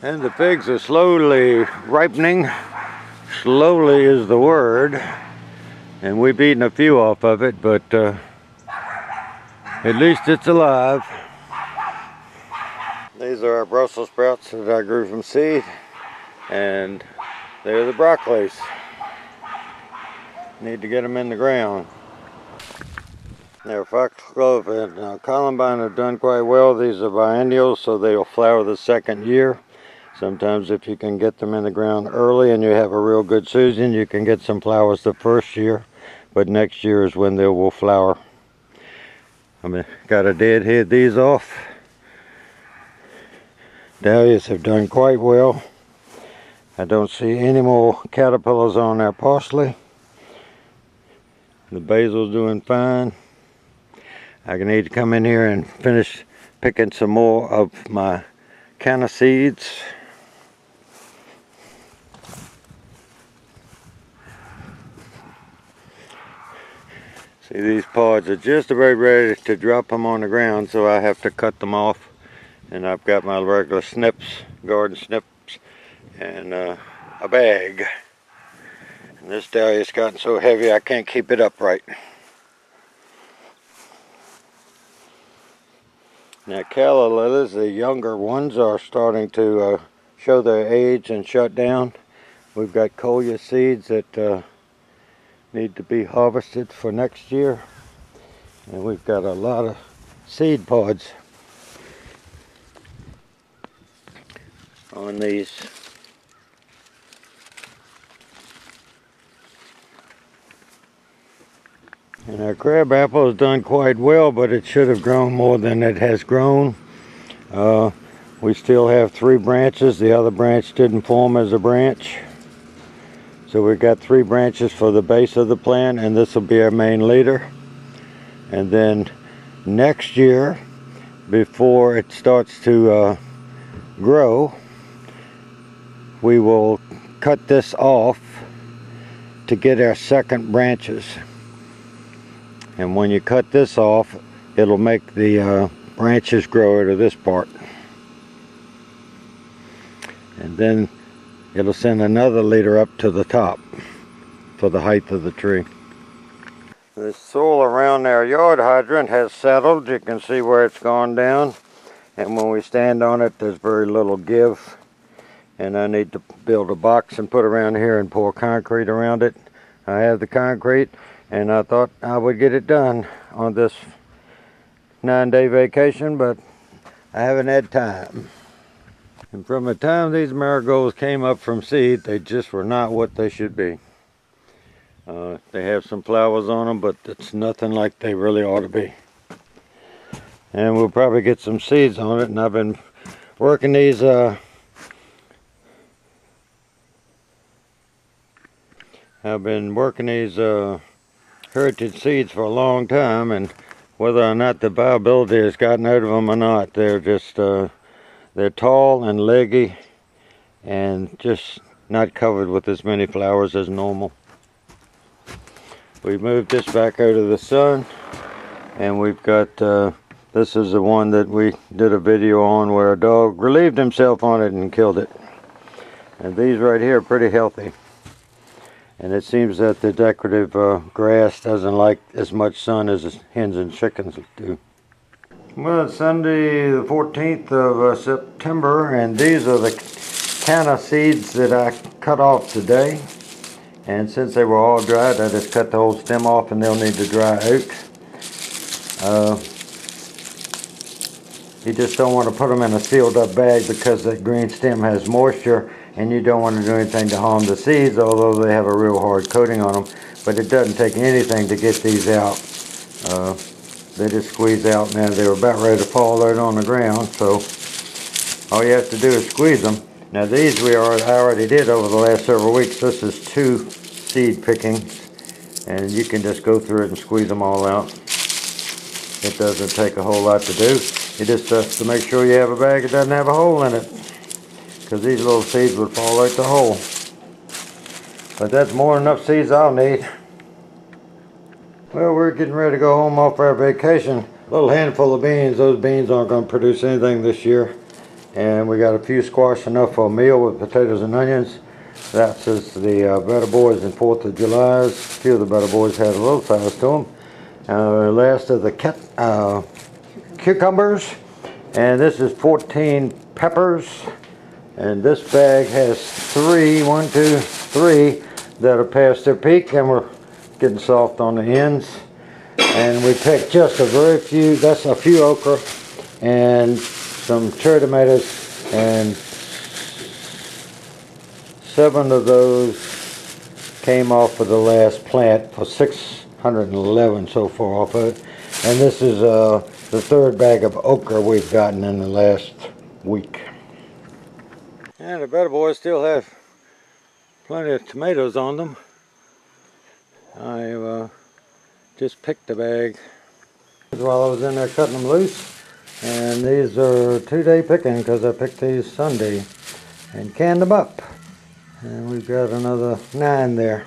And the figs are slowly ripening. Slowly is the word. And we've eaten a few off of it, but at least it's alive. These are our Brussels sprouts that I grew from seed. And they're the broccolis. Need to get them in the ground. Now, foxglove and columbine have done quite well. These are biennials, so they'll flower the second year. Sometimes if you can get them in the ground early and you have a real good season, you can get some flowers the first year. But next year is when they will flower. Got a deadhead these off. Dahlias have done quite well. I don't see any more caterpillars on our parsley. The basil's doing fine. I need to come in here and finish picking some more of my canna seeds. See, these pods are just about ready to drop them on the ground, so I have to cut them off. And I've got my regular snips, garden snips, and a bag. And this dahlia's gotten so heavy I can't keep it upright. Now, calla lilies, the younger ones, are starting to show their age and shut down. We've got coleus seeds that need to be harvested for next year. And we've got a lot of seed pods on these. And our crab apple has done quite well, but it should have grown more than it has grown. We still have 3 branches. The other branch didn't form as a branch. So we've got 3 branches for the base of the plant, and this will be our main leader. And then next year, before it starts to grow, we will cut this off to get our second branches. And when you cut this off, it'll make the branches grow out of this part. And then it'll send another leader up to the top for the height of the tree. The soil around our yard hydrant has settled. You can see where it's gone down. And when we stand on it, there's very little give. And I need to build a box and put around here and pour concrete around it. I have the concrete, and I thought I would get it done on this 9-day vacation, but I haven't had time. And from the time these marigolds came up from seed, they just were not what they should be. They have some flowers on them, but it's nothing like they really ought to be. And we'll probably get some seeds on it, and I've been working these heritage seeds for a long time, and whether or not the viability has gotten out of them or not, they're just they're tall and leggy and just not covered with as many flowers as normal. We moved this back out of the sun, and we've got this is the one that we did a video on where a dog relieved himself on it and killed it. And these right here are pretty healthy. And it seems that the decorative grass doesn't like as much sun as hens and chickens do. Well, it's Sunday the 14th of September, and these are the canna seeds that I cut off today. And since they were all dried, I just cut the whole stem off, and they'll need to dry out. You just don't want to put them in a sealed up bag because that green stem has moisture, and you don't want to do anything to harm the seeds, although they have a real hard coating on them. But it doesn't take anything to get these out. They just squeeze out. Now they were about ready to fall out on the ground, so all you have to do is squeeze them. Now these I already did over the last several weeks. This is 2 seed pickings, and you can just go through it and squeeze them all out. It doesn't take a whole lot to do. You just have to make sure you have a bag that doesn't have a hole in it, because these little seeds would fall out the hole. But that's more than enough seeds I'll need. Well, we're getting ready to go home off our vacation. A little handful of beans. Those beans aren't going to produce anything this year. And we got a few squash enough for a meal with potatoes and onions. That's just the Better Boys and 4th of July's. A few of the Better Boys had a little size to them. Last of the cucumbers. And this is 14 peppers. And this bag has 3 that are past their peak, and we're getting soft on the ends. And we picked just a very few, that's a few okra and some cherry tomatoes, and 7 of those came off of the last plant for 611 so far off of it. And this is the 3rd bag of okra we've gotten in the last week. And the Better Boys still have plenty of tomatoes on them. I just picked a bag while I was in there cutting them loose. And these are 2-day picking because I picked these Sunday and canned them up. And we've got another 9 there.